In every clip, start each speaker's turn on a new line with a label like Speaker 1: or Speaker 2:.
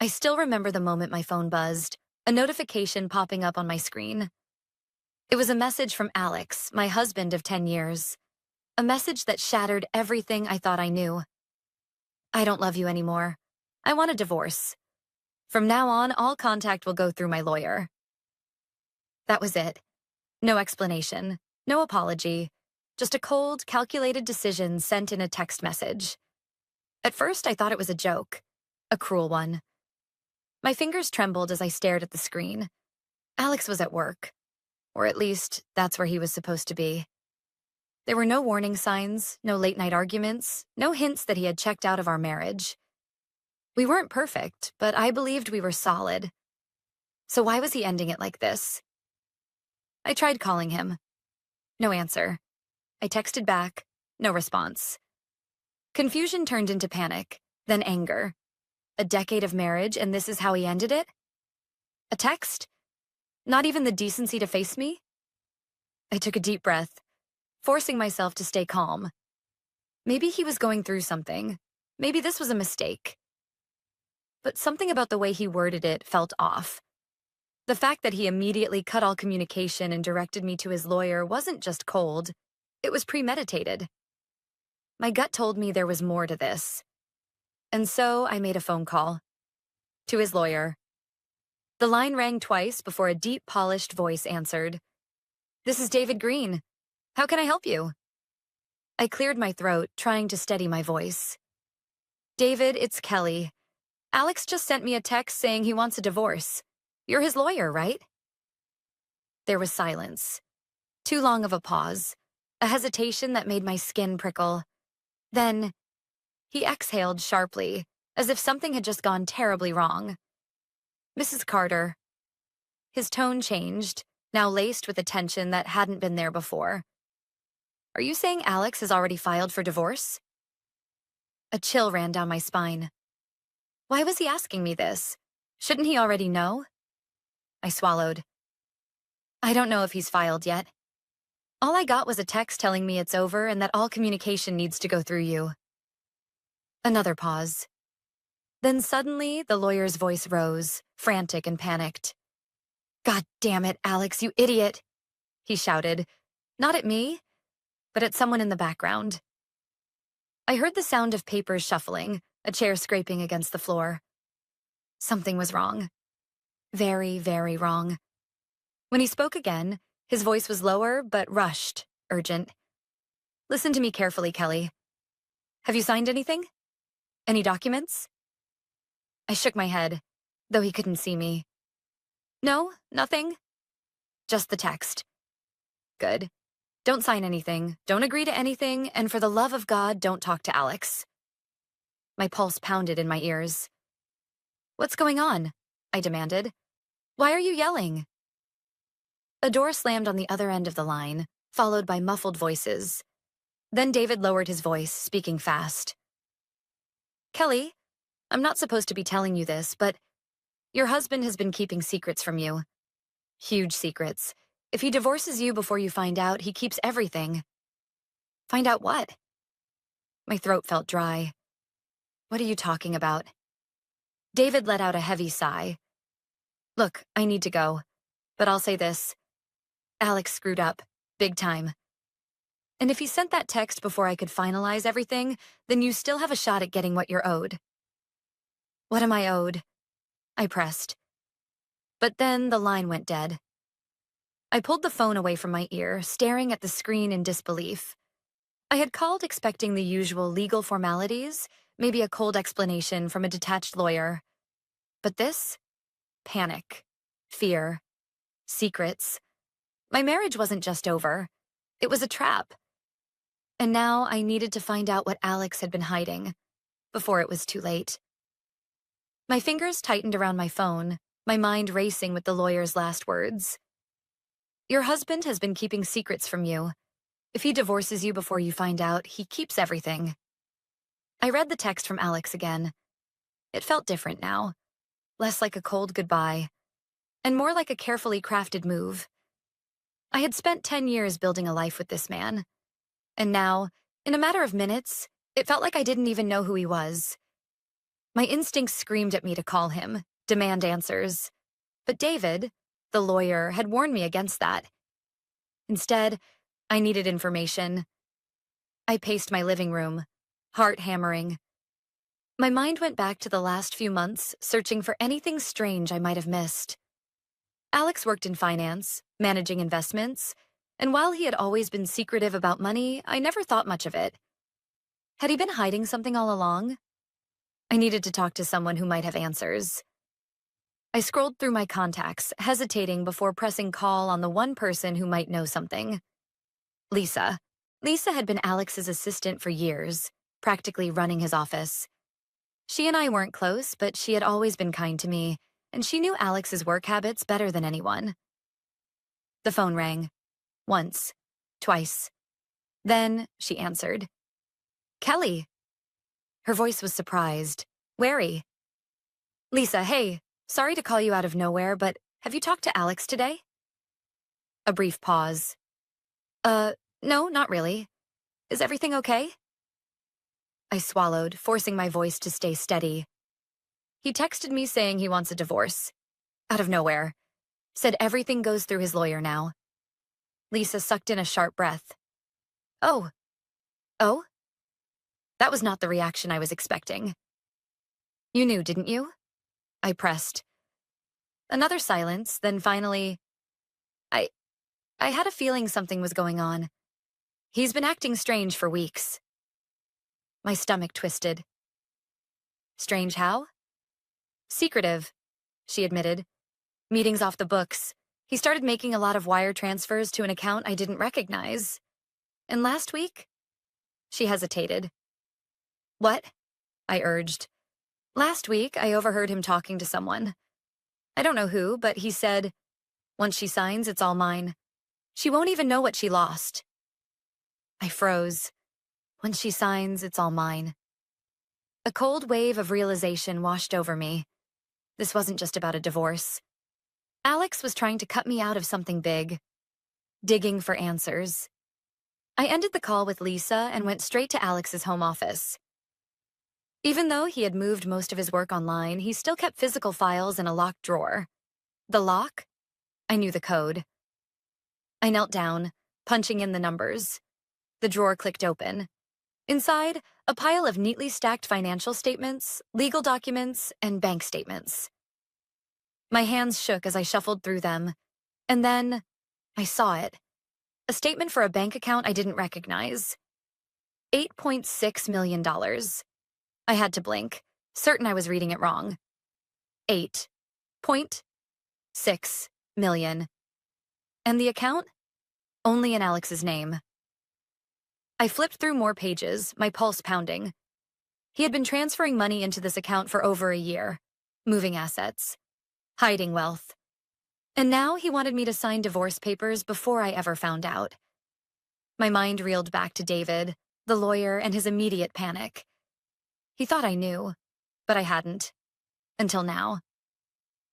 Speaker 1: I still remember the moment my phone buzzed, a notification popping up on my screen. It was a message from Alex, my husband of 10 years. A message that shattered everything I thought I knew. I don't love you anymore. I want a divorce. From now on, all contact will go through my lawyer. That was it. No explanation, no apology, just a cold, calculated decision sent in a text message. At first, I thought it was a joke, a cruel one. My fingers trembled as I stared at the screen. Alex was at work, or at least that's where he was supposed to be. There were no warning signs, no late-night arguments, no hints that he had checked out of our marriage. We weren't perfect, but I believed we were solid. So why was he ending it like this? I tried calling him. No answer. I texted back. No response. Confusion turned into panic, then anger. A decade of marriage, and this is how he ended it? A text? Not even the decency to face me? I took a deep breath, forcing myself to stay calm. Maybe he was going through something. Maybe this was a mistake. But something about the way he worded it felt off. The fact that he immediately cut all communication and directed me to his lawyer wasn't just cold, it was premeditated. My gut told me there was more to this. And so I made a phone call. To his lawyer. The line rang twice before a deep, polished voice answered. "This is David Green. How can I help you?" I cleared my throat, trying to steady my voice. "David, it's Kelly. Alex just sent me a text saying he wants a divorce. You're his lawyer, right?" There was silence. Too long of a pause. A hesitation that made my skin prickle. Then, he exhaled sharply, as if something had just gone terribly wrong. "Mrs. Carter." His tone changed, now laced with a tension that hadn't been there before. "Are you saying Alex has already filed for divorce?" A chill ran down my spine. Why was he asking me this? Shouldn't he already know? I swallowed. "I don't know if he's filed yet. All I got was a text telling me it's over and that all communication needs to go through you." Another pause. Then suddenly, the lawyer's voice rose, frantic and panicked. "God damn it, Alex, you idiot!" he shouted, not at me, but at someone in the background. I heard the sound of papers shuffling, a chair scraping against the floor. Something was wrong. Very, very wrong. When he spoke again, his voice was lower but rushed, urgent. "Listen to me carefully, Kelly. Have you signed anything? Any documents?" I shook my head, though he couldn't see me. "No, nothing. Just the text." "Good. Don't sign anything, don't agree to anything, and for the love of God, don't talk to Alex." My pulse pounded in my ears. "What's going on?" I demanded. "Why are you yelling?" A door slammed on the other end of the line, followed by muffled voices. Then David lowered his voice, speaking fast. "Kelly, I'm not supposed to be telling you this, but your husband has been keeping secrets from you. Huge secrets. If he divorces you before you find out, he keeps everything." "Find out what?" My throat felt dry. "What are you talking about?" David let out a heavy sigh. "Look, I need to go, but I'll say this. Alex screwed up, big time. And if he sent that text before I could finalize everything, then you still have a shot at getting what you're owed." "What am I owed?" I pressed. But then the line went dead. I pulled the phone away from my ear, staring at the screen in disbelief. I had called expecting the usual legal formalities, maybe a cold explanation from a detached lawyer. But this? Panic. Fear. Secrets. My marriage wasn't just over. It was a trap. And now I needed to find out what Alex had been hiding, before it was too late. My fingers tightened around my phone, my mind racing with the lawyer's last words. "Your husband has been keeping secrets from you. If he divorces you before you find out, he keeps everything." I read the text from Alex again. It felt different now, less like a cold goodbye, and more like a carefully crafted move. I had spent 10 years building a life with this man, and now, in a matter of minutes, it felt like I didn't even know who he was. My instincts screamed at me to call him, demand answers. But David, the lawyer, had warned me against that. Instead, I needed information. I paced my living room, heart hammering. My mind went back to the last few months, searching for anything strange I might have missed. Alex worked in finance, managing investments, and while he had always been secretive about money, I never thought much of it. Had he been hiding something all along? I needed to talk to someone who might have answers. I scrolled through my contacts, hesitating before pressing call on the one person who might know something. Lisa. Lisa had been Alex's assistant for years, practically running his office. She and I weren't close, but she had always been kind to me, and she knew Alex's work habits better than anyone. The phone rang. Once. Twice. Then she answered. Kelly. Her voice was surprised, wary. Lisa, hey, sorry to call you out of nowhere, but have you talked to Alex today? A brief pause. No, not really. Is everything okay? I swallowed, forcing my voice to stay steady. He texted me saying he wants a divorce. Out of nowhere. Said everything goes through his lawyer now. Lisa sucked in a sharp breath. Oh. Oh? That was not the reaction I was expecting. You knew, didn't you? I pressed. Another silence, then finally, I had a feeling something was going on. He's been acting strange for weeks. My stomach twisted. Strange how? Secretive, she admitted. Meetings off the books. He started making a lot of wire transfers to an account I didn't recognize. And last week? She hesitated. What? I urged. Last week, I overheard him talking to someone. I don't know who, but he said, once she signs, it's all mine. She won't even know what she lost. I froze. When she signs, it's all mine. A cold wave of realization washed over me. This wasn't just about a divorce. Alex was trying to cut me out of something big. Digging for answers. I ended the call with Lisa and went straight to Alex's home office. Even though he had moved most of his work online, he still kept physical files in a locked drawer. The lock? I knew the code. I knelt down, punching in the numbers. The drawer clicked open. Inside, a pile of neatly stacked financial statements, legal documents, and bank statements. My hands shook as I shuffled through them. And then, I saw it. A statement for a bank account I didn't recognize. $8.6 million. I had to blink, certain I was reading it wrong. 8.6 million. And the account? Only in Alex's name. I flipped through more pages, my pulse pounding. He had been transferring money into this account for over a year, moving assets, hiding wealth. And now he wanted me to sign divorce papers before I ever found out. My mind reeled back to David, the lawyer, and his immediate panic. He thought I knew, but I hadn't. Until now.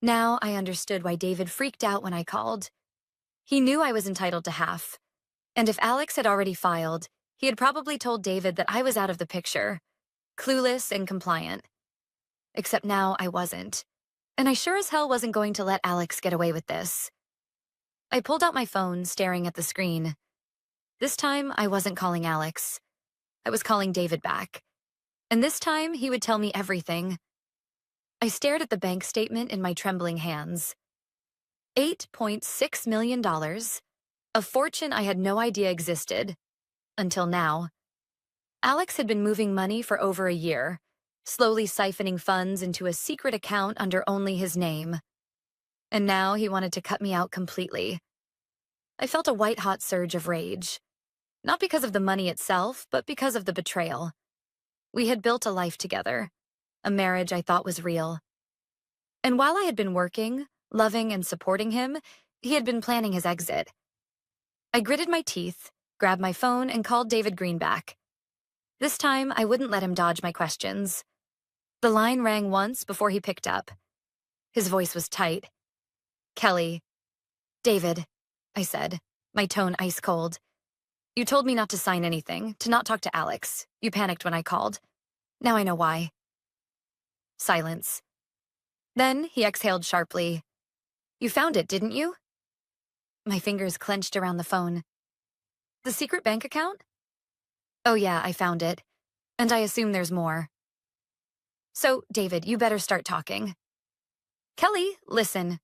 Speaker 1: Now I understood why David freaked out when I called. He knew I was entitled to half. And if Alex had already filed, he had probably told David that I was out of the picture, clueless and compliant. Except now I wasn't. And I sure as hell wasn't going to let Alex get away with this. I pulled out my phone, staring at the screen. This time, I wasn't calling Alex. I was calling David back. And this time, he would tell me everything. I stared at the bank statement in my trembling hands. $8.6 million, a fortune I had no idea existed. Until now. Alex had been moving money for over a year, slowly siphoning funds into a secret account under only his name. And now he wanted to cut me out completely. I felt a white-hot surge of rage. Not because of the money itself, but because of the betrayal. We had built a life together, a marriage I thought was real. And while I had been working, loving, and supporting him, he had been planning his exit. I gritted my teeth, grabbed my phone, and called David Green back. This time, I wouldn't let him dodge my questions. The line rang once before he picked up. His voice was tight. Kelly. David, I said, my tone ice cold. You told me not to sign anything, to not talk to Alex. You panicked when I called. Now I know why. Silence. Then he exhaled sharply. You found it, didn't you? My fingers clenched around the phone. The secret bank account? Oh yeah, I found it. And I assume there's more. So, David, you better start talking. Kelly, listen.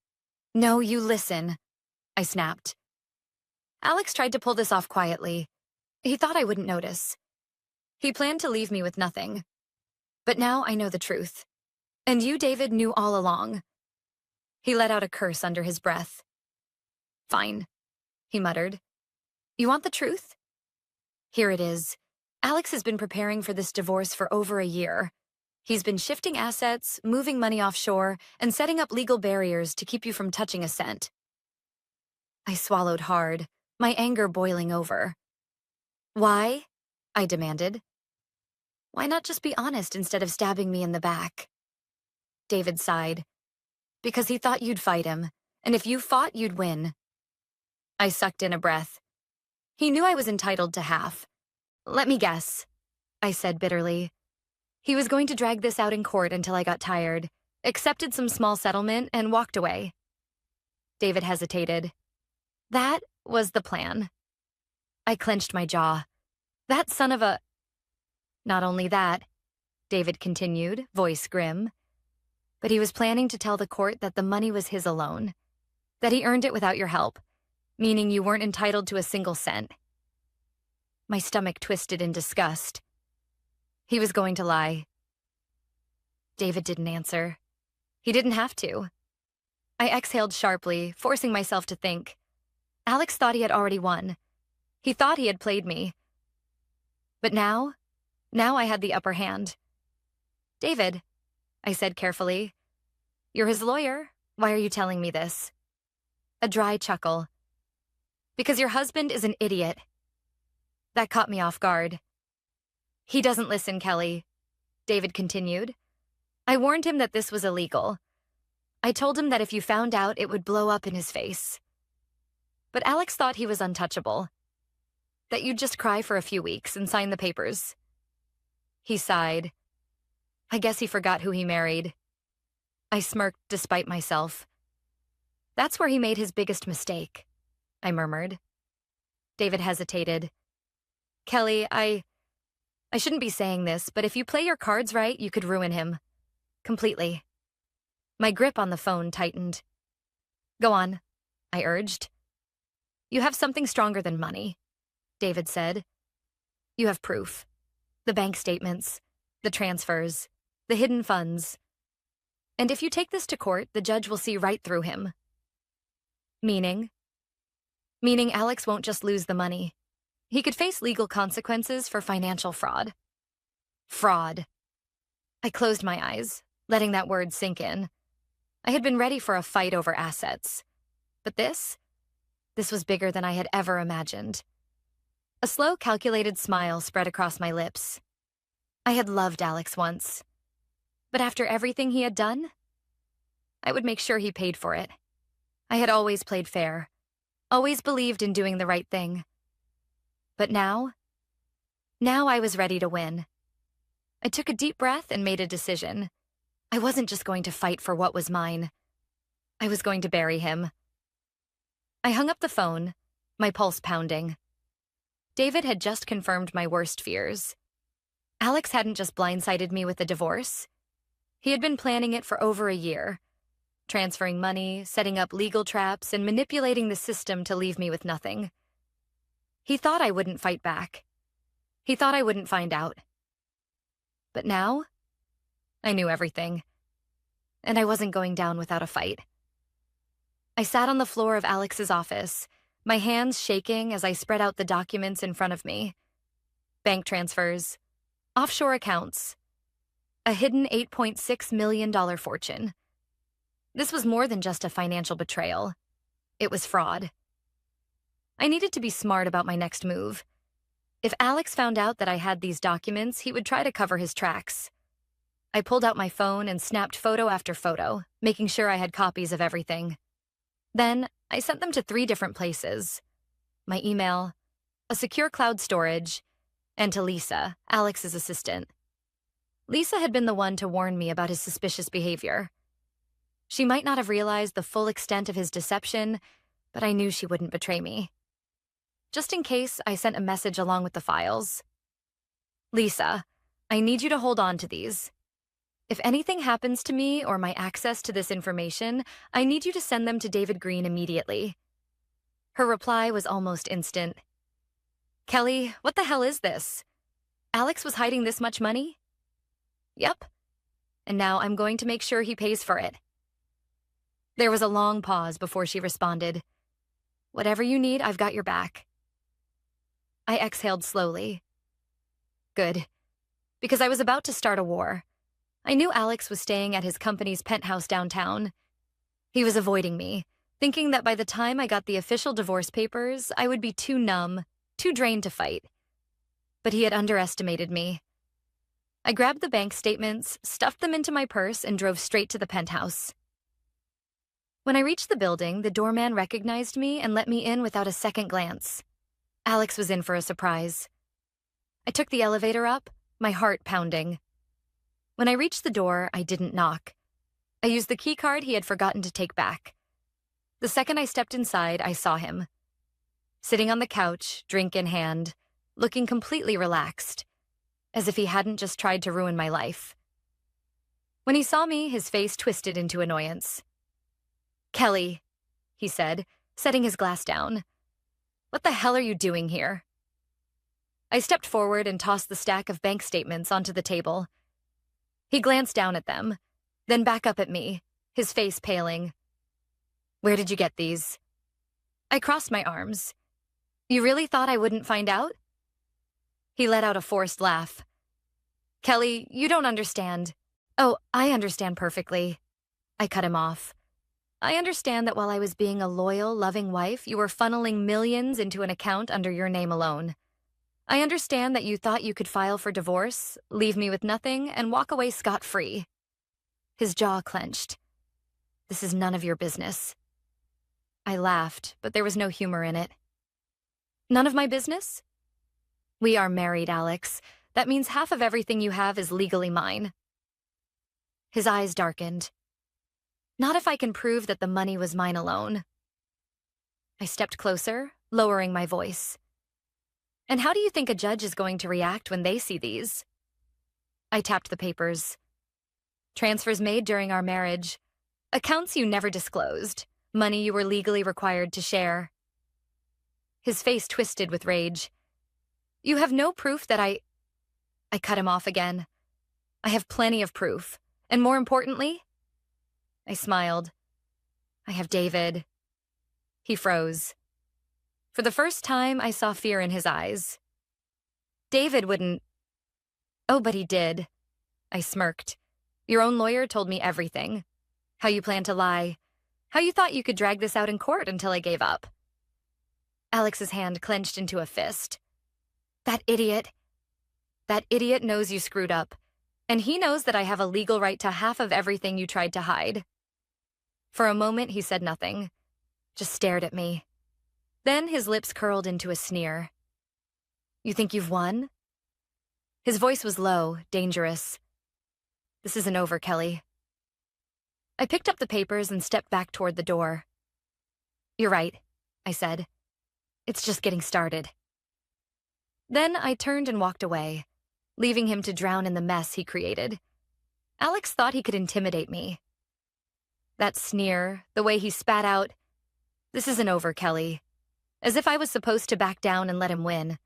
Speaker 1: No, you listen, I snapped. Alex tried to pull this off quietly. He thought I wouldn't notice. He planned to leave me with nothing. But now I know the truth. And you, David, knew all along. He let out a curse under his breath. Fine, he muttered. You want the truth? Here it is. Alex has been preparing for this divorce for over a year. He's been shifting assets, moving money offshore, and setting up legal barriers to keep you from touching a cent. I swallowed hard, my anger boiling over. Why? I demanded. Why not just be honest instead of stabbing me in the back? David sighed. Because he thought you'd fight him, and if you fought, you'd win. I sucked in a breath. He knew I was entitled to half. Let me guess, I said bitterly. He was going to drag this out in court until I got tired, accepted some small settlement, and walked away. David hesitated. That was the plan. I clenched my jaw. That son of a... Not only that, David continued, voice grim, but he was planning to tell the court that the money was his alone, that he earned it without your help, meaning you weren't entitled to a single cent. My stomach twisted in disgust. He was going to lie. David didn't answer. He didn't have to. I exhaled sharply, forcing myself to think. Alex thought he had already won. He thought he had played me. But now I had the upper hand. David, I said carefully, you're his lawyer. Why are you telling me this? A dry chuckle. Because your husband is an idiot. That caught me off guard. He doesn't listen, Kelly, David continued. I warned him that this was illegal. I told him that if you found out, it would blow up in his face. But Alex thought he was untouchable. That you'd just cry for a few weeks and sign the papers. He sighed. I guess he forgot who he married. I smirked despite myself. That's where he made his biggest mistake, I murmured. David hesitated. Kelly, I shouldn't be saying this, but if you play your cards right, you could ruin him. Completely. My grip on the phone tightened. Go on, I urged. You have something stronger than money, David said. You have proof. The bank statements, the transfers, the hidden funds. And if you take this to court, the judge will see right through him. Meaning? Meaning Alex won't just lose the money. He could face legal consequences for financial fraud. Fraud. I closed my eyes, letting that word sink in. I had been ready for a fight over assets. But this was bigger than I had ever imagined. A slow, calculated smile spread across my lips. I had loved Alex once. But after everything he had done, I would make sure he paid for it. I had always played fair, always believed in doing the right thing. But now I was ready to win. I took a deep breath and made a decision. I wasn't just going to fight for what was mine. I was going to bury him. I hung up the phone, my pulse pounding. David had just confirmed my worst fears. Alex hadn't just blindsided me with a divorce. He had been planning it for over a year, transferring money, setting up legal traps, and manipulating the system to leave me with nothing. He thought I wouldn't fight back. He thought I wouldn't find out. But now, I knew everything. And I wasn't going down without a fight. I sat on the floor of Alex's office, my hands shaking as I spread out the documents in front of me. Bank transfers, offshore accounts, a hidden $8.6 million fortune. This was more than just a financial betrayal. It was fraud. I needed to be smart about my next move. If Alex found out that I had these documents, he would try to cover his tracks. I pulled out my phone and snapped photo after photo, making sure I had copies of everything. Then, I sent them to 3 different places. My email, a secure cloud storage, and to Lisa, Alex's assistant. Lisa had been the one to warn me about his suspicious behavior. She might not have realized the full extent of his deception, but I knew she wouldn't betray me. Just in case, I sent a message along with the files. Lisa, I need you to hold on to these. If anything happens to me or my access to this information, I need you to send them to David Green immediately. Her reply was almost instant. Kelly, what the hell is this? Alex was hiding this much money? Yep. And now I'm going to make sure he pays for it. There was a long pause before she responded. Whatever you need, I've got your back. I exhaled slowly. Good. Because I was about to start a war. I knew Alex was staying at his company's penthouse downtown. He was avoiding me, thinking that by the time I got the official divorce papers, I would be too numb, too drained to fight. But he had underestimated me. I grabbed the bank statements, stuffed them into my purse, and drove straight to the penthouse. When I reached the building, the doorman recognized me and let me in without a second glance. Alex was in for a surprise. I took the elevator up, my heart pounding. When I reached the door, I didn't knock. I used the key card he had forgotten to take back. The second I stepped inside, I saw him. Sitting on the couch, drink in hand, looking completely relaxed, as if he hadn't just tried to ruin my life. When he saw me, his face twisted into annoyance. Kelly, he said, setting his glass down. What the hell are you doing here? I stepped forward and tossed the stack of bank statements onto the table. He glanced down at them, then back up at me, his face paling. Where did you get these? I crossed my arms. You really thought I wouldn't find out? He let out a forced laugh. Kelly, you don't understand. Oh, I understand perfectly. I cut him off. I understand that while I was being a loyal, loving wife, you were funneling millions into an account under your name alone. I understand that you thought you could file for divorce, leave me with nothing, and walk away scot-free. His jaw clenched. This is none of your business. I laughed, but there was no humor in it. None of my business? We are married, Alex. That means half of everything you have is legally mine. His eyes darkened. Not if I can prove that the money was mine alone. I stepped closer, lowering my voice. And how do you think a judge is going to react when they see these? I tapped the papers. Transfers made during our marriage. Accounts you never disclosed. Money you were legally required to share. His face twisted with rage. You have no proof that I cut him off again. I have plenty of proof. And more importantly, I smiled. I have David. He froze. For the first time, I saw fear in his eyes. David wouldn't. Oh, but he did. I smirked. Your own lawyer told me everything. How you planned to lie. How you thought you could drag this out in court until I gave up. Alex's hand clenched into a fist. That idiot knows you screwed up. And he knows that I have a legal right to half of everything you tried to hide. For a moment, he said nothing, just stared at me. Then his lips curled into a sneer. You think you've won? His voice was low, dangerous. This isn't over, Kelly. I picked up the papers and stepped back toward the door. You're right, I said. It's just getting started. Then I turned and walked away, leaving him to drown in the mess he created. Alex thought he could intimidate me. That sneer, the way he spat out, this isn't over, Kelly. As if I was supposed to back down and let him win.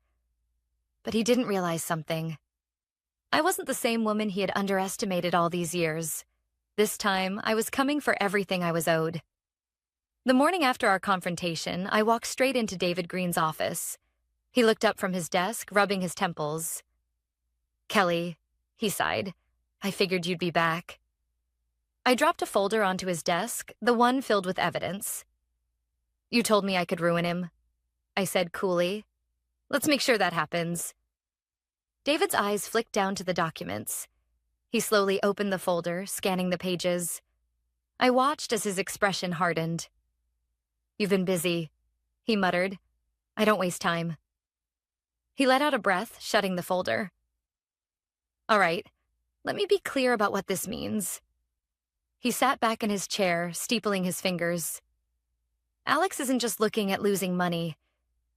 Speaker 1: But he didn't realize something. I wasn't the same woman he had underestimated all these years. This time, I was coming for everything I was owed. The morning after our confrontation, I walked straight into David Green's office. He looked up from his desk, rubbing his temples. Kelly, he sighed. I figured you'd be back. I dropped a folder onto his desk, the one filled with evidence. You told me I could ruin him, I said coolly. Let's make sure that happens. David's eyes flicked down to the documents. He slowly opened the folder, scanning the pages. I watched as his expression hardened. You've been busy, he muttered. I don't waste time. He let out a breath, shutting the folder. All right, Let me be clear about what this means. He sat back in his chair, steepling his fingers. Alex isn't just looking at losing money.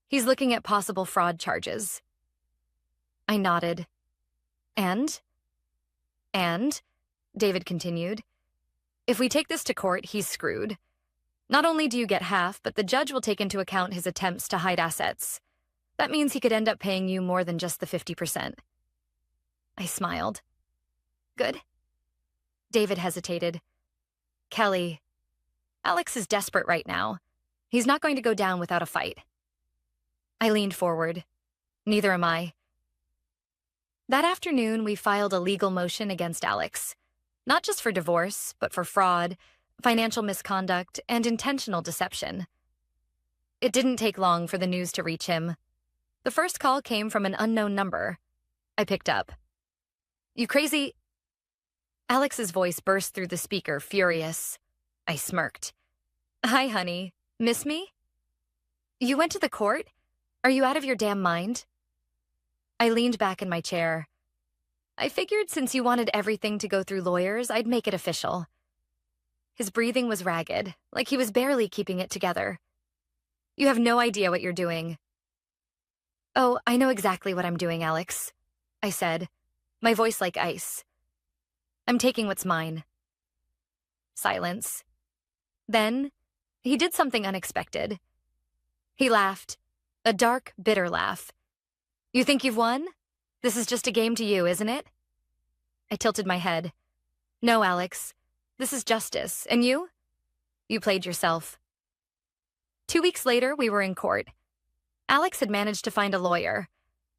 Speaker 1: He's looking at possible fraud charges. I nodded. And, David continued, if we take this to court, he's screwed. Not only do you get half, but the judge will take into account his attempts to hide assets. That means he could end up paying you more than just the 50%. I smiled. Good. David hesitated. Kelly, Alex is desperate right now. He's not going to go down without a fight. I leaned forward. Neither am I. That afternoon, we filed a legal motion against Alex. Not just for divorce, but for fraud, financial misconduct, and intentional deception. It didn't take long for the news to reach him. The first call came from an unknown number. I picked up. You crazy... Alex's voice burst through the speaker, furious. I smirked. Hi, honey. Miss me? You went to the court? Are you out of your damn mind? I leaned back in my chair. I figured since you wanted everything to go through lawyers, I'd make it official. His breathing was ragged, like he was barely keeping it together. You have no idea what you're doing. Oh, I know exactly what I'm doing, Alex, I said, my voice like ice. I'm taking what's mine. Silence. Then, he did something unexpected. He laughed, a dark, bitter laugh. You think you've won? This is just a game to you, isn't it? I tilted my head. No, Alex. This is justice. And you? You played yourself. 2 weeks later, we were in court. Alex had managed to find a lawyer,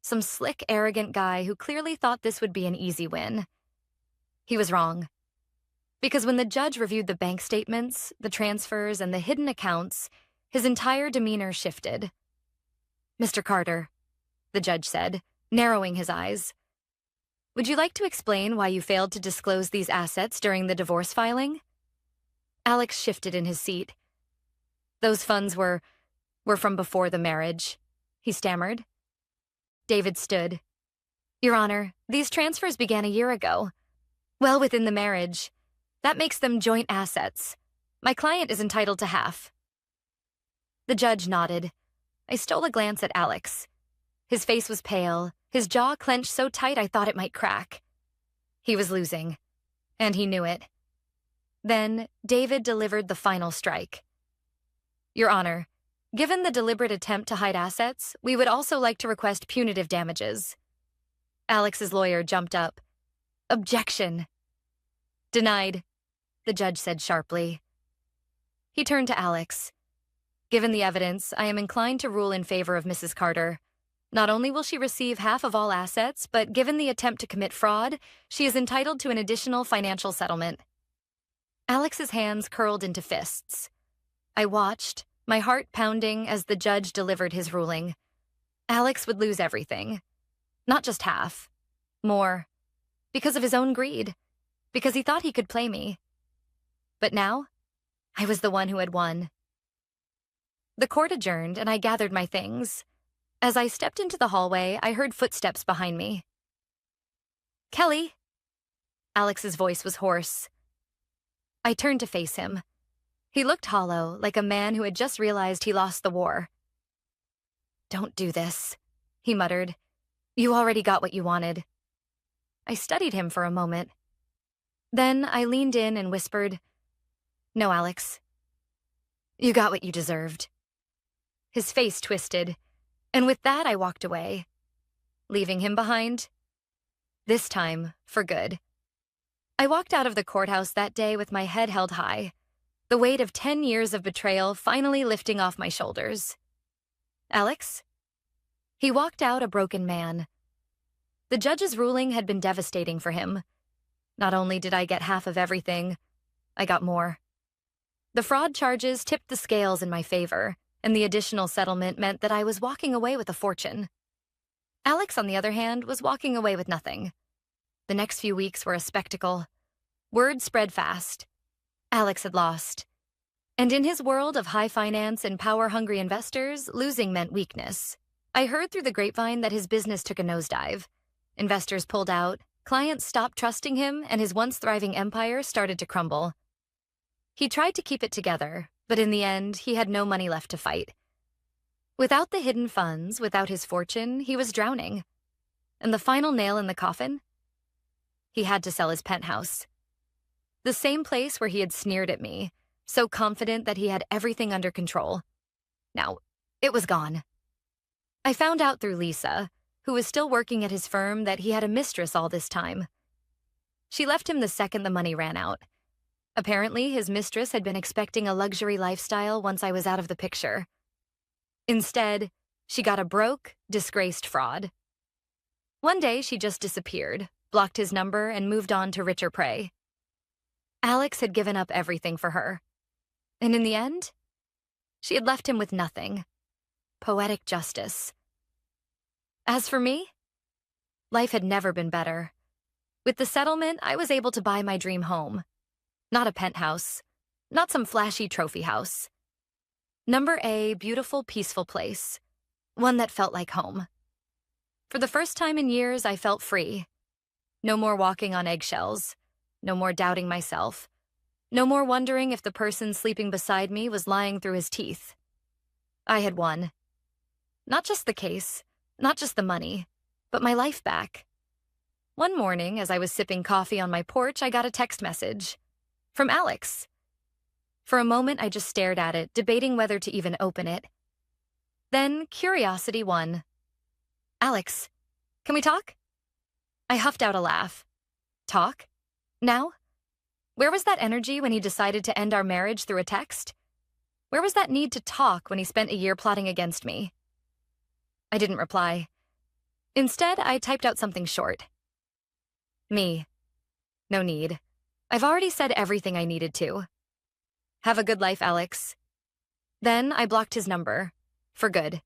Speaker 1: some slick, arrogant guy who clearly thought this would be an easy win. He was wrong. Because when the judge reviewed the bank statements, the transfers, and the hidden accounts, his entire demeanor shifted. Mr. Carter, the judge said, narrowing his eyes. Would you like to explain why you failed to disclose these assets during the divorce filing? Alex shifted in his seat. Those funds were from before the marriage, he stammered. David stood. Your Honor, these transfers began a year ago. Well within the marriage. That makes them joint assets. My client is entitled to half. The judge nodded. I stole a glance at Alex. His face was pale, his jaw clenched so tight I thought it might crack. He was losing, and he knew it. Then, David delivered the final strike. Your Honor, given the deliberate attempt to hide assets, we would also like to request punitive damages. Alex's lawyer jumped up. Objection. Denied, the judge said sharply. He turned to Alex. Given the evidence, I am inclined to rule in favor of Mrs. Carter. Not only will she receive half of all assets, but given the attempt to commit fraud, she is entitled to an additional financial settlement. Alex's hands curled into fists. I watched, my heart pounding as the judge delivered his ruling. Alex would lose everything. Not just half. More. Because of his own greed. Because he thought he could play me. But now, I was the one who had won. The court adjourned, and I gathered my things. As I stepped into the hallway, I heard footsteps behind me. Kelly! Alex's voice was hoarse. I turned to face him. He looked hollow, like a man who had just realized he lost the war. Don't do this, he muttered. You already got what you wanted. I studied him for a moment. Then I leaned in and whispered, No, Alex. You got what you deserved. His face twisted, and with that I walked away, leaving him behind. This time, for good. I walked out of the courthouse that day with my head held high, the weight of 10 years of betrayal finally lifting off my shoulders. Alex? He walked out a broken man. The judge's ruling had been devastating for him. Not only did I get half of everything, I got more. The fraud charges tipped the scales in my favor, and the additional settlement meant that I was walking away with a fortune. Alex, on the other hand, was walking away with nothing. The next few weeks were a spectacle. Word spread fast. Alex had lost. And in his world of high finance and power-hungry investors, losing meant weakness. I heard through the grapevine that his business took a nosedive. Investors pulled out, Clients stopped trusting him, and his once thriving empire started to crumble. He tried to keep it together, but in the end, he had no money left to fight. Without the hidden funds, without his fortune, he was drowning. And the final nail in the coffin? He had to sell his penthouse. The same place where he had sneered at me, so confident that he had everything under control. Now, it was gone. I found out through Lisa, who was still working at his firm, that he had a mistress all this time. She left him the second the money ran out. Apparently, his mistress had been expecting a luxury lifestyle once I was out of the picture. Instead, she got a broke, disgraced fraud. One day, she just disappeared, blocked his number, and moved on to richer prey. Alex had given up everything for her. And in the end, she had left him with nothing. Poetic justice. As for me, life had never been better. With the settlement, I was able to buy my dream home. Not a penthouse, not some flashy trophy house. Number A, beautiful, peaceful place. One that felt like home. For the first time in years, I felt free. No more walking on eggshells. No more doubting myself. No more wondering if the person sleeping beside me was lying through his teeth. I had won. Not just the case, not just the money, but my life back. One morning, as I was sipping coffee on my porch, I got a text message. From Alex. For a moment, I just stared at it, debating whether to even open it. Then, curiosity won. Alex, can we talk? I huffed out a laugh. Talk? Now? Where was that energy when he decided to end our marriage through a text? Where was that need to talk when he spent a year plotting against me? I didn't reply. Instead, I typed out something short. Me. No need. I've already said everything I needed to. Have a good life, Alex. Then I blocked his number. For good.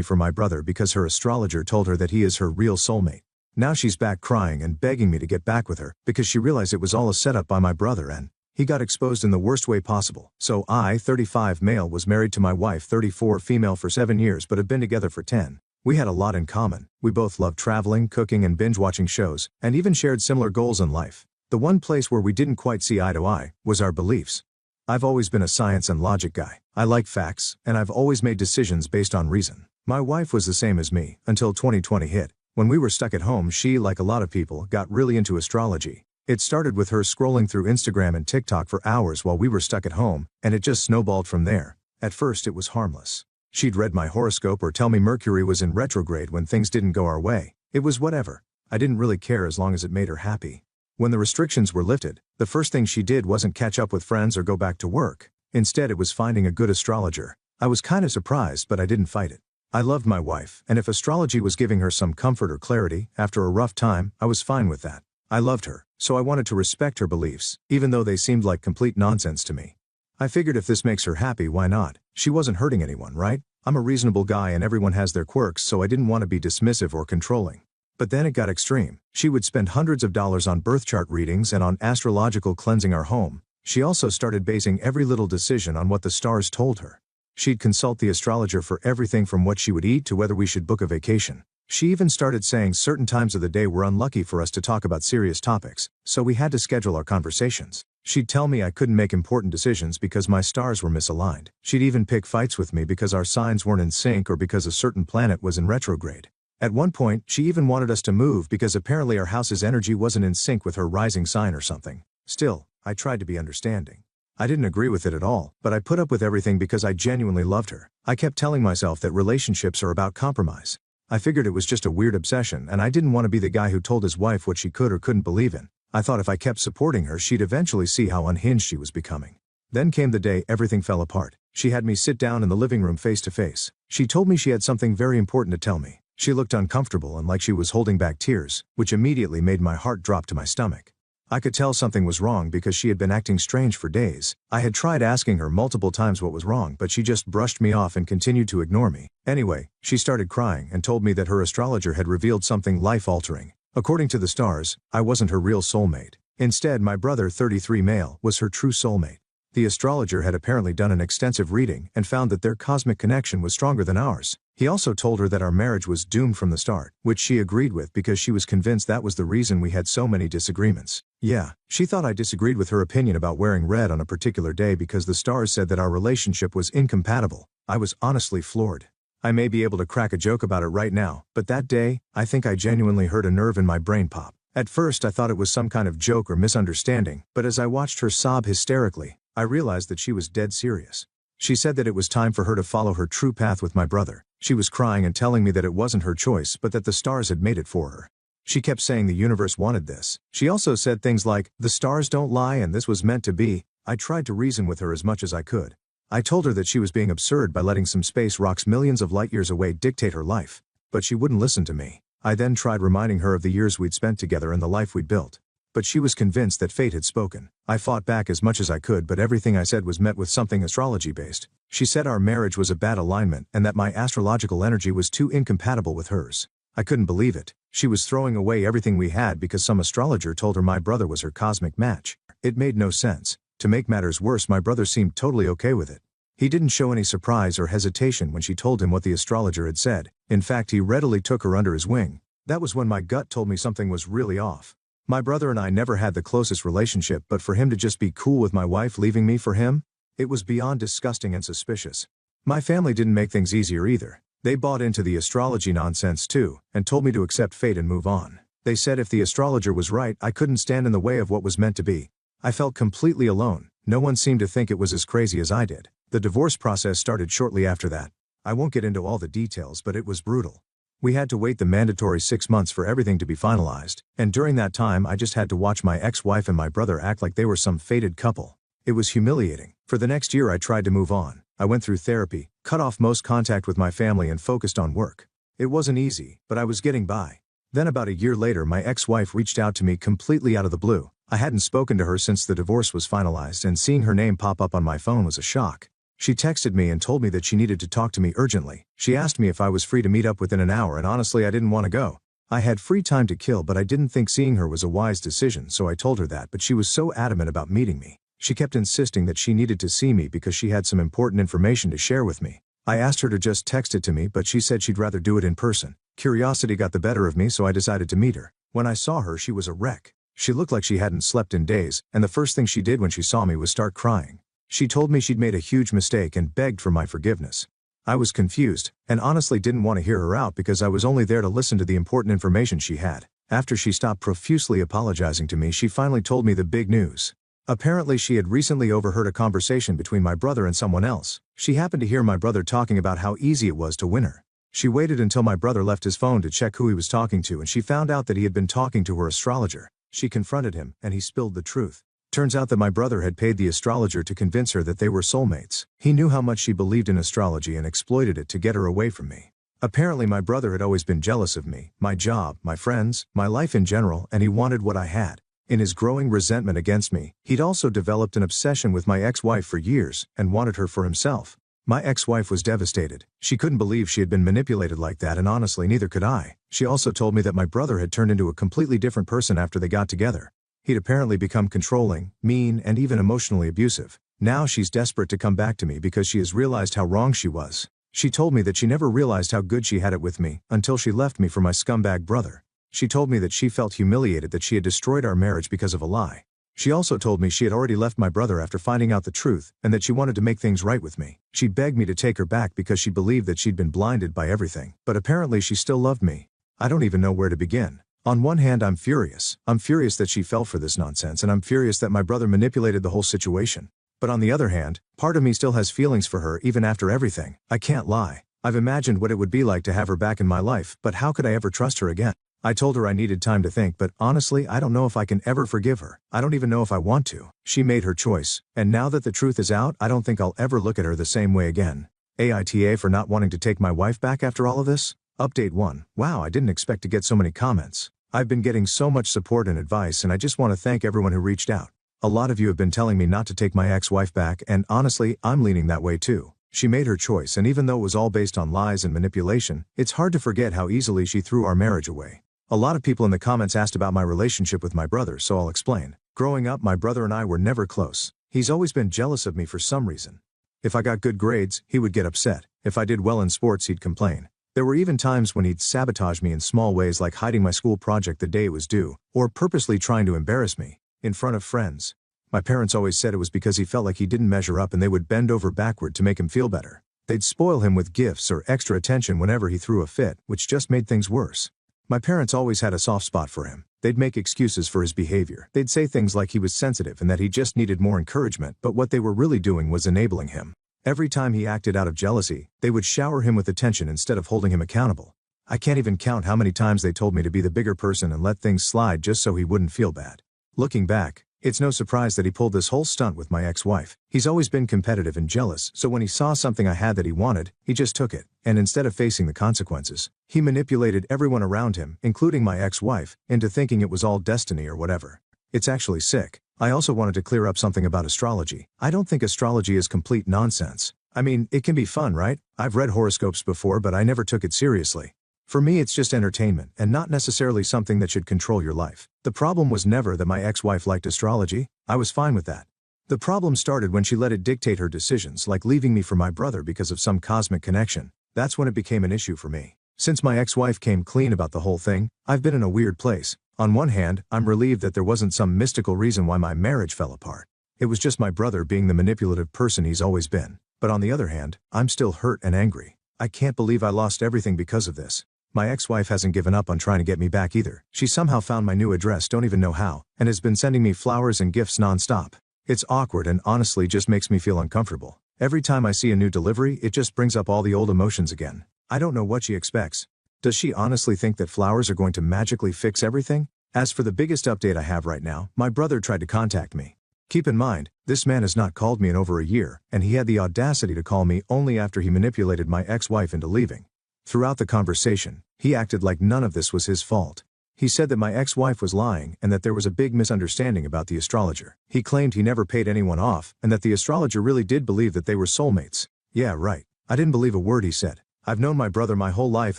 Speaker 2: For my brother because her astrologer told her that he is her real soulmate. Now she's back crying and begging me to get back with her because she realized it was all a setup by my brother and he got exposed in the worst way possible. So I, 35 male, was married to my wife, 34 female, for 7 years but have been together for 10. We had a lot in common. We both loved traveling, cooking, and binge-watching shows, and even shared similar goals in life. The one place where we didn't quite see eye to eye was our beliefs. I've always been a science and logic guy. I like facts, and I've always made decisions based on reason. My wife was the same as me, until 2020 hit. When we were stuck at home, she, like a lot of people, got really into astrology. It started with her scrolling through Instagram and TikTok for hours while we were stuck at home, and it just snowballed from there. At first it was harmless. She'd read my horoscope or tell me Mercury was in retrograde when things didn't go our way. It was whatever. I didn't really care as long as it made her happy. When the restrictions were lifted, the first thing she did wasn't catch up with friends or go back to work. Instead, it was finding a good astrologer. I was kind of surprised, but I didn't fight it. I loved my wife, and if astrology was giving her some comfort or clarity after a rough time, I was fine with that. I loved her, so I wanted to respect her beliefs, even though they seemed like complete nonsense to me. I figured if this makes her happy, why not? She wasn't hurting anyone, right? I'm a reasonable guy and everyone has their quirks, so I didn't want to be dismissive or controlling. But then it got extreme. She would spend hundreds of dollars on birth chart readings and on astrological cleansing our home. She also started basing every little decision on what the stars told her. She'd consult the astrologer for everything from what she would eat to whether we should book a vacation. She even started saying certain times of the day were unlucky for us to talk about serious topics, so we had to schedule our conversations. She'd tell me I couldn't make important decisions because my stars were misaligned. She'd even pick fights with me because our signs weren't in sync or because a certain planet was in retrograde. At one point, she even wanted us to move because apparently our house's energy wasn't in sync with her rising sign or something. Still, I tried to be understanding. I didn't agree with it at all, but I put up with everything because I genuinely loved her. I kept telling myself that relationships are about compromise. I figured it was just a weird obsession and I didn't want to be the guy who told his wife what she could or couldn't believe in. I thought if I kept supporting her, she'd eventually see how unhinged she was becoming. Then came the day everything fell apart. She had me sit down in the living room face to face. She told me she had something very important to tell me. She looked uncomfortable and like she was holding back tears, which immediately made my heart drop to my stomach. I could tell something was wrong because she had been acting strange for days. I had tried asking her multiple times what was wrong, but she just brushed me off and continued to ignore me. Anyway, she started crying and told me that her astrologer had revealed something life-altering. According to the stars, I wasn't her real soulmate. Instead, my brother, 33 male, was her true soulmate. The astrologer had apparently done an extensive reading and found that their cosmic connection was stronger than ours. He also told her that our marriage was doomed from the start, which she agreed with because she was convinced that was the reason we had so many disagreements. Yeah, she thought I disagreed with her opinion about wearing red on a particular day because the stars said that our relationship was incompatible. I was honestly floored. I may be able to crack a joke about it right now, but that day, I think I genuinely heard a nerve in my brain pop. At first I thought it was some kind of joke or misunderstanding, but as I watched her sob hysterically, I realized that she was dead serious. She said that it was time for her to follow her true path with my brother. She was crying and telling me that it wasn't her choice but that the stars had made it for her. She kept saying the universe wanted this. She also said things like, "The stars don't lie and this was meant to be." I tried to reason with her as much as I could. I told her that she was being absurd by letting some space rocks millions of light years away dictate her life. But she wouldn't listen to me. I then tried reminding her of the years we'd spent together and the life we'd built. But she was convinced that fate had spoken. I fought back as much as I could, but everything I said was met with something astrology-based. She said our marriage was a bad alignment and that my astrological energy was too incompatible with hers. I couldn't believe it. She was throwing away everything we had because some astrologer told her my brother was her cosmic match. It made no sense. To make matters worse, my brother seemed totally okay with it. He didn't show any surprise or hesitation when she told him what the astrologer had said. In fact, he readily took her under his wing. That was when my gut told me something was really off. My brother and I never had the closest relationship, but for him to just be cool with my wife leaving me for him? It was beyond disgusting and suspicious. My family didn't make things easier either. They bought into the astrology nonsense too, and told me to accept fate and move on. They said if the astrologer was right, I couldn't stand in the way of what was meant to be. I felt completely alone. No one seemed to think it was as crazy as I did. The divorce process started shortly after that. I won't get into all the details, but it was brutal. We had to wait the mandatory 6 months for everything to be finalized, and during that time I just had to watch my ex-wife and my brother act like they were some fated couple. It was humiliating. For the next year I tried to move on. I went through therapy, cut off most contact with my family and focused on work. It wasn't easy, but I was getting by. Then about a year later my ex-wife reached out to me completely out of the blue. I hadn't spoken to her since the divorce was finalized, and seeing her name pop up on my phone was a shock. She texted me and told me that she needed to talk to me urgently. She asked me if I was free to meet up within an hour, and honestly I didn't want to go. I had free time to kill, but I didn't think seeing her was a wise decision, so I told her that, but she was so adamant about meeting me. She kept insisting that she needed to see me because she had some important information to share with me. I asked her to just text it to me, but she said she'd rather do it in person. Curiosity got the better of me, so I decided to meet her. When I saw her, she was a wreck. She looked like she hadn't slept in days, and the first thing she did when she saw me was start crying. She told me she'd made a huge mistake and begged for my forgiveness. I was confused, and honestly didn't want to hear her out because I was only there to listen to the important information she had. After she stopped profusely apologizing to me, she finally told me the big news. Apparently she had recently overheard a conversation between my brother and someone else. She happened to hear my brother talking about how easy it was to win her. She waited until my brother left his phone to check who he was talking to, and she found out that he had been talking to her astrologer. She confronted him, and he spilled the truth. Turns out that my brother had paid the astrologer to convince her that they were soulmates. He knew how much she believed in astrology and exploited it to get her away from me. Apparently my brother had always been jealous of me, my job, my friends, my life in general, and he wanted what I had. In his growing resentment against me, he'd also developed an obsession with my ex-wife for years and wanted her for himself. My ex-wife was devastated. She couldn't believe she had been manipulated like that, and honestly neither could I. She also told me that my brother had turned into a completely different person after they got together. He'd apparently become controlling, mean, and even emotionally abusive. Now she's desperate to come back to me because she has realized how wrong she was. She told me that she never realized how good she had it with me until she left me for my scumbag brother. She told me that she felt humiliated that she had destroyed our marriage because of a lie. She also told me she had already left my brother after finding out the truth and that she wanted to make things right with me. She begged me to take her back because she believed that she'd been blinded by everything, but apparently she still loved me. I don't even know where to begin. On one hand, I'm furious. I'm furious that she fell for this nonsense, and I'm furious that my brother manipulated the whole situation. But on the other hand, part of me still has feelings for her even after everything. I can't lie. I've imagined what it would be like to have her back in my life, but how could I ever trust her again? I told her I needed time to think, but honestly I don't know if I can ever forgive her. I don't even know if I want to. She made her choice, and now that the truth is out, I don't think I'll ever look at her the same way again. AITA for not wanting to take my wife back after all of this? Update 1. Wow, I didn't expect to get so many comments. I've been getting so much support and advice, and I just want to thank everyone who reached out. A lot of you have been telling me not to take my ex-wife back, and honestly, I'm leaning that way too. She made her choice, and even though it was all based on lies and manipulation, it's hard to forget how easily she threw our marriage away. A lot of people in the comments asked about my relationship with my brother, so I'll explain. Growing up, my brother and I were never close. He's always been jealous of me for some reason. If I got good grades, he would get upset. If I did well in sports, he'd complain. There were even times when he'd sabotage me in small ways, like hiding my school project the day it was due, or purposely trying to embarrass me in front of friends. My parents always said it was because he felt like he didn't measure up, and they would bend over backward to make him feel better. They'd spoil him with gifts or extra attention whenever he threw a fit, which just made things worse. My parents always had a soft spot for him. They'd make excuses for his behavior. They'd say things like he was sensitive and that he just needed more encouragement, but what they were really doing was enabling him. Every time he acted out of jealousy, they would shower him with attention instead of holding him accountable. I can't even count how many times they told me to be the bigger person and let things slide just so he wouldn't feel bad. Looking back, it's no surprise that he pulled this whole stunt with my ex-wife. He's always been competitive and jealous, so when he saw something I had that he wanted, he just took it, and instead of facing the consequences, he manipulated everyone around him, including my ex-wife, into thinking it was all destiny or whatever. It's actually sick. I also wanted to clear up something about astrology. I don't think astrology is complete nonsense. I mean, it can be fun, right? I've read horoscopes before, but I never took it seriously. For me, it's just entertainment, and not necessarily something that should control your life. The problem was never that my ex-wife liked astrology. I was fine with that. The problem started when she let it dictate her decisions, like leaving me for my brother because of some cosmic connection. That's when it became an issue for me. Since my ex-wife came clean about the whole thing, I've been in a weird place. On one hand, I'm relieved that there wasn't some mystical reason why my marriage fell apart. It was just my brother being the manipulative person he's always been. But on the other hand, I'm still hurt and angry. I can't believe I lost everything because of this. My ex-wife hasn't given up on trying to get me back either. She somehow found my new address, don't even know how, and has been sending me flowers and gifts non-stop. It's awkward and honestly just makes me feel uncomfortable. Every time I see a new delivery, it just brings up all the old emotions again. I don't know what she expects. Does she honestly think that flowers are going to magically fix everything? As for the biggest update I have right now, my brother tried to contact me. Keep in mind, this man has not called me in over a year, and he had the audacity to call me only after he manipulated my ex-wife into leaving. Throughout the conversation, he acted like none of this was his fault. He said that my ex-wife was lying and that there was a big misunderstanding about the astrologer. He claimed he never paid anyone off and that the astrologer really did believe that they were soulmates. Yeah, right. I didn't believe a word he said. I've known my brother my whole life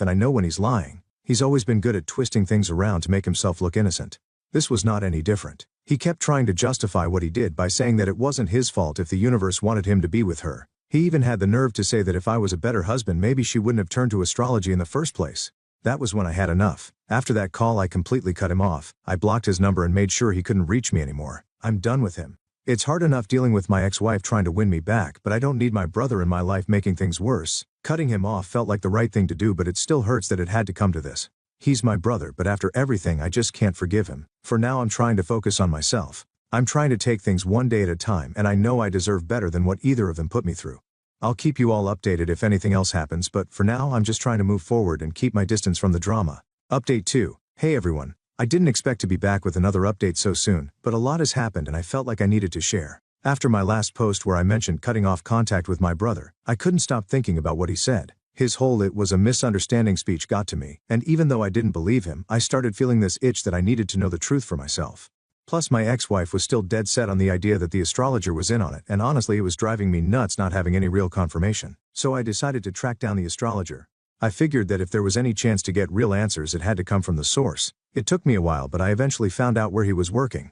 Speaker 2: and I know when he's lying. He's always been good at twisting things around to make himself look innocent. This was not any different. He kept trying to justify what he did by saying that it wasn't his fault if the universe wanted him to be with her. He even had the nerve to say that if I was a better husband, maybe she wouldn't have turned to astrology in the first place. That was when I had enough. After that call, I completely cut him off. I blocked his number and made sure he couldn't reach me anymore. I'm done with him. It's hard enough dealing with my ex-wife trying to win me back, but I don't need my brother in my life making things worse. Cutting him off felt like the right thing to do, but it still hurts that it had to come to this. He's my brother, but after everything I just can't forgive him. For now I'm trying to focus on myself. I'm trying to take things one day at a time, and I know I deserve better than what either of them put me through. I'll keep you all updated if anything else happens, but for now I'm just trying to move forward and keep my distance from the drama. Update 2. Hey everyone. I didn't expect to be back with another update so soon, but a lot has happened and I felt like I needed to share. After my last post where I mentioned cutting off contact with my brother, I couldn't stop thinking about what he said. His whole "it was a misunderstanding" speech got to me, and even though I didn't believe him, I started feeling this itch that I needed to know the truth for myself. Plus my ex-wife was still dead set on the idea that the astrologer was in on it, and honestly it was driving me nuts not having any real confirmation. So I decided to track down the astrologer. I figured that if there was any chance to get real answers it had to come from the source. It took me a while, but I eventually found out where he was working.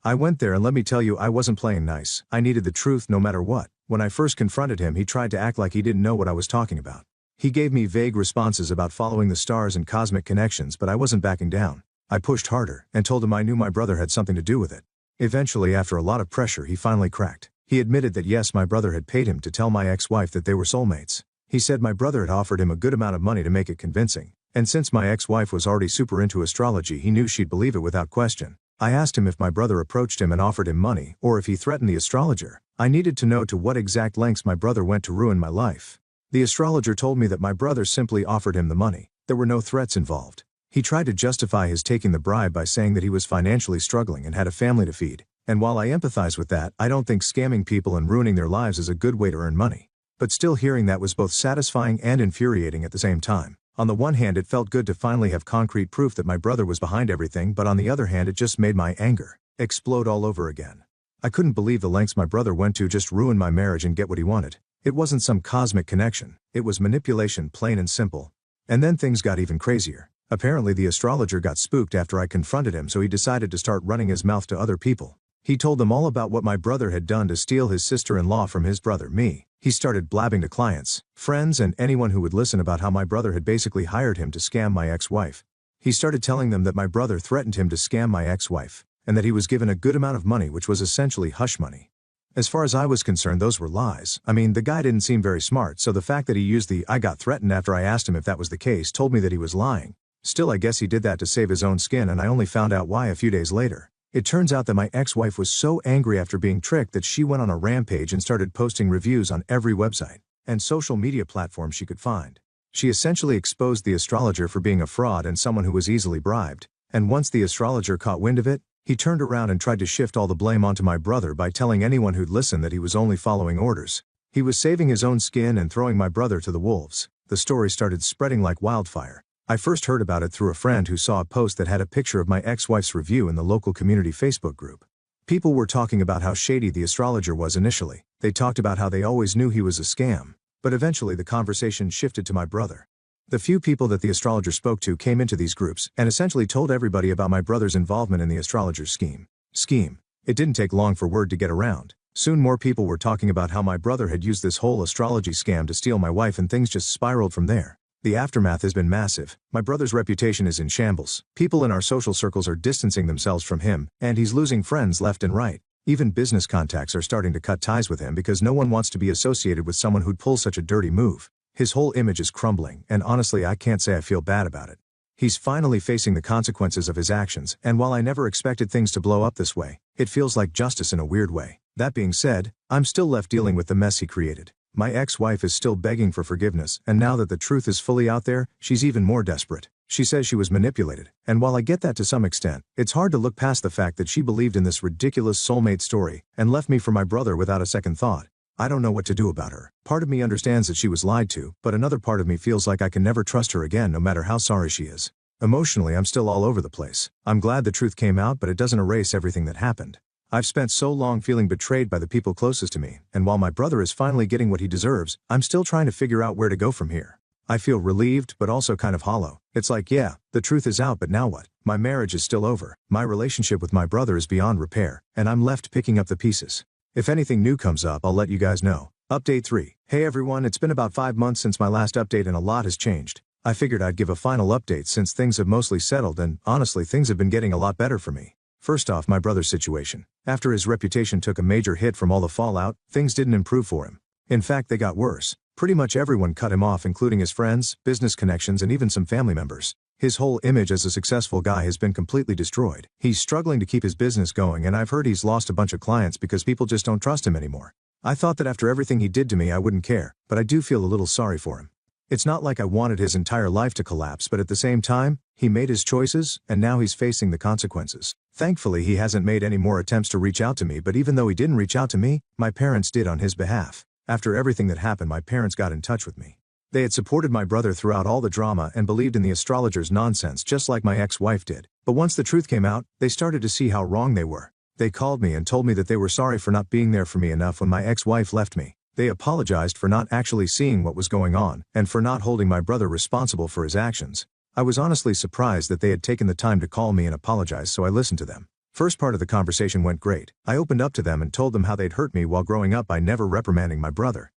Speaker 2: I went there and let me tell you, I wasn't playing nice. I needed the truth no matter what. When I first confronted him, he tried to act like he didn't know what I was talking about. He gave me vague responses about following the stars and cosmic connections, but I wasn't backing down. I pushed harder and told him I knew my brother had something to do with it. Eventually, after a lot of pressure, he finally cracked. He admitted that yes, my brother had paid him to tell my ex-wife that they were soulmates. He said my brother had offered him a good amount of money to make it convincing, and since my ex-wife was already super into astrology, he knew she'd believe it without question. I asked him if my brother approached him and offered him money, or if he threatened the astrologer. I needed to know to what exact lengths my brother went to ruin my life. The astrologer told me that my brother simply offered him the money. There were no threats involved. He tried to justify his taking the bribe by saying that he was financially struggling and had a family to feed. And while I empathize with that, I don't think scamming people and ruining their lives is a good way to earn money. But still, hearing that was both satisfying and infuriating at the same time. On the one hand, it felt good to finally have concrete proof that my brother was behind everything, but on the other hand, it just made my anger explode all over again. I couldn't believe the lengths my brother went to just ruin my marriage and get what he wanted. It wasn't some cosmic connection. It was manipulation, plain and simple. And then things got even crazier. Apparently the astrologer got spooked after I confronted him, so he decided to start running his mouth to other people. He told them all about what my brother had done to steal his sister-in-law from his brother, me. He started blabbing to clients, friends, and anyone who would listen about how my brother had basically hired him to scam my ex-wife. He started telling them that my brother threatened him to scam my ex-wife, and that he was given a good amount of money, which was essentially hush money. As far as I was concerned, those were lies. I mean, the guy didn't seem very smart, so the fact that he used the "I got threatened" after I asked him if that was the case told me that he was lying. Still, I guess he did that to save his own skin, and I only found out why a few days later. It turns out that my ex-wife was so angry after being tricked that she went on a rampage and started posting reviews on every website and social media platform she could find. She essentially exposed the astrologer for being a fraud and someone who was easily bribed, and once the astrologer caught wind of it, he turned around and tried to shift all the blame onto my brother by telling anyone who'd listen that he was only following orders. He was saving his own skin and throwing my brother to the wolves. The story started spreading like wildfire. I first heard about it through a friend who saw a post that had a picture of my ex-wife's review in the local community Facebook group. People were talking about how shady the astrologer was initially. They talked about how they always knew he was a scam. But eventually the conversation shifted to my brother. The few people that the astrologer spoke to came into these groups and essentially told everybody about my brother's involvement in the astrologer's scheme. It didn't take long for word to get around. Soon more people were talking about how my brother had used this whole astrology scam to steal my wife, and things just spiraled from there. The aftermath has been massive. My brother's reputation is in shambles. People in our social circles are distancing themselves from him, and he's losing friends left and right. Even business contacts are starting to cut ties with him because no one wants to be associated with someone who'd pull such a dirty move. His whole image is crumbling, and honestly I can't say I feel bad about it. He's finally facing the consequences of his actions, and while I never expected things to blow up this way, it feels like justice in a weird way. That being said, I'm still left dealing with the mess he created. My ex-wife is still begging for forgiveness, and now that the truth is fully out there, she's even more desperate. She says she was manipulated, and while I get that to some extent, it's hard to look past the fact that she believed in this ridiculous soulmate story and left me for my brother without a second thought. I don't know what to do about her. Part of me understands that she was lied to, but another part of me feels like I can never trust her again no matter how sorry she is. Emotionally, I'm still all over the place. I'm glad the truth came out, but it doesn't erase everything that happened. I've spent so long feeling betrayed by the people closest to me, and while my brother is finally getting what he deserves, I'm still trying to figure out where to go from here. I feel relieved but also kind of hollow. It's like, yeah, the truth is out, but now what? My marriage is still over. My relationship with my brother is beyond repair, and I'm left picking up the pieces. If anything new comes up, I'll let you guys know. Update 3. Hey everyone, it's been about 5 months since my last update and a lot has changed. I figured I'd give a final update since things have mostly settled, and honestly things have been getting a lot better for me. First off, my brother's situation. After his reputation took a major hit from all the fallout, things didn't improve for him. In fact, they got worse. Pretty much everyone cut him off, including his friends, business connections, and even some family members. His whole image as a successful guy has been completely destroyed. He's struggling to keep his business going, and I've heard he's lost a bunch of clients because people just don't trust him anymore. I thought that after everything he did to me I wouldn't care, but I do feel a little sorry for him. It's not like I wanted his entire life to collapse, but at the same time, he made his choices, and now he's facing the consequences. Thankfully, he hasn't made any more attempts to reach out to me, but even though he didn't reach out to me, my parents did on his behalf. After everything that happened, my parents got in touch with me. They had supported my brother throughout all the drama and believed in the astrologer's nonsense just like my ex-wife did. But once the truth came out, they started to see how wrong they were. They called me and told me that they were sorry for not being there for me enough when my ex-wife left me. They apologized for not actually seeing what was going on, and for not holding my brother responsible for his actions. I was honestly surprised that they had taken the time to call me and apologize, so I listened to them. First part of the conversation went great. I opened up to them and told them how they'd hurt me while growing up by never reprimanding my brother.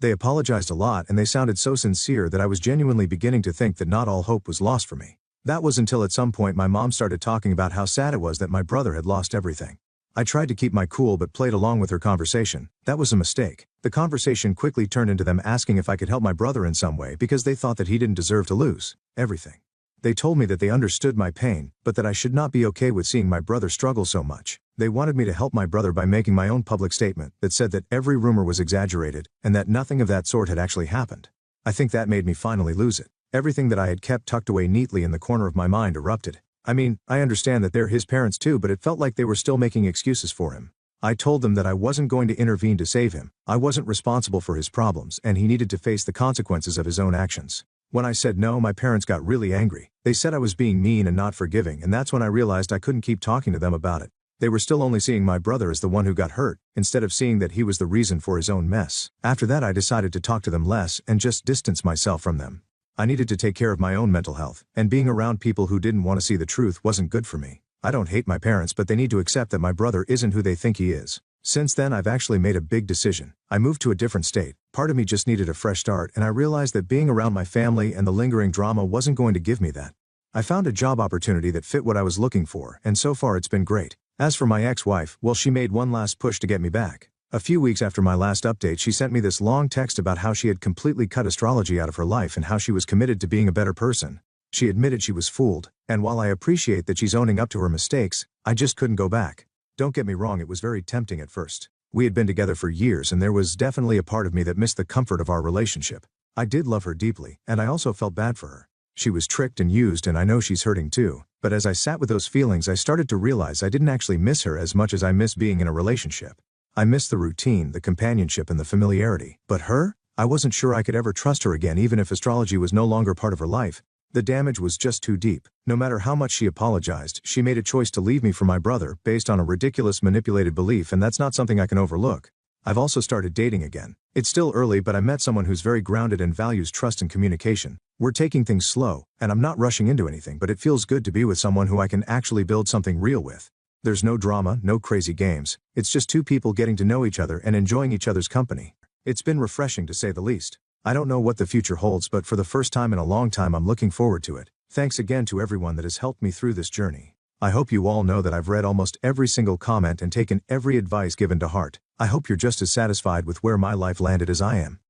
Speaker 2: They apologized a lot, and they sounded so sincere that I was genuinely beginning to think that not all hope was lost for me. That was until at some point my mom started talking about how sad it was that my brother had lost everything. I tried to keep my cool but played along with her conversation. That was a mistake. The conversation quickly turned into them asking if I could help my brother in some way because they thought that he didn't deserve to lose everything. They told me that they understood my pain, but that I should not be okay with seeing my brother struggle so much. They wanted me to help my brother by making my own public statement that said that every rumor was exaggerated and that nothing of that sort had actually happened. I think that made me finally lose it. Everything that I had kept tucked away neatly in the corner of my mind erupted. I mean, I understand that they're his parents too, but it felt like they were still making excuses for him. I told them that I wasn't going to intervene to save him. I wasn't responsible for his problems, and he needed to face the consequences of his own actions. When I said no, my parents got really angry. They said I was being mean and not forgiving, and that's when I realized I couldn't keep talking to them about it. They were still only seeing my brother as the one who got hurt, instead of seeing that he was the reason for his own mess. After that, I decided to talk to them less and just distance myself from them. I needed to take care of my own mental health, and being around people who didn't want to see the truth wasn't good for me. I don't hate my parents, but they need to accept that my brother isn't who they think he is. Since then, I've actually made a big decision. I moved to a different state. Part of me just needed a fresh start, and I realized that being around my family and the lingering drama wasn't going to give me that. I found a job opportunity that fit what I was looking for, and so far it's been great. As for my ex-wife, well, she made one last push to get me back. A few weeks after my last update, she sent me this long text about how she had completely cut astrology out of her life and how she was committed to being a better person. She admitted she was fooled, and while I appreciate that she's owning up to her mistakes, I just couldn't go back. Don't get me wrong, it was very tempting at first. We had been together for years, and there was definitely a part of me that missed the comfort of our relationship. I did love her deeply, and I also felt bad for her. She was tricked and used, and I know she's hurting too. But as I sat with those feelings, I started to realize I didn't actually miss her as much as I miss being in a relationship. I missed the routine, the companionship, and the familiarity. But her? I wasn't sure I could ever trust her again, even if astrology was no longer part of her life. The damage was just too deep. No matter how much she apologized, she made a choice to leave me for my brother based on a ridiculous manipulated belief, and that's not something I can overlook. I've also started dating again. It's still early, but I met someone who's very grounded and values trust and communication. We're taking things slow, and I'm not rushing into anything, but it feels good to be with someone who I can actually build something real with. There's no drama, no crazy games. It's just two people getting to know each other and enjoying each other's company. It's been refreshing, to say the least. I don't know what the future holds, but for the first time in a long time, I'm looking forward to it. Thanks again to everyone that has helped me through this journey. I hope you all know that I've read almost every single comment and taken every advice given to heart. I hope you're just as satisfied with where my life landed as I am.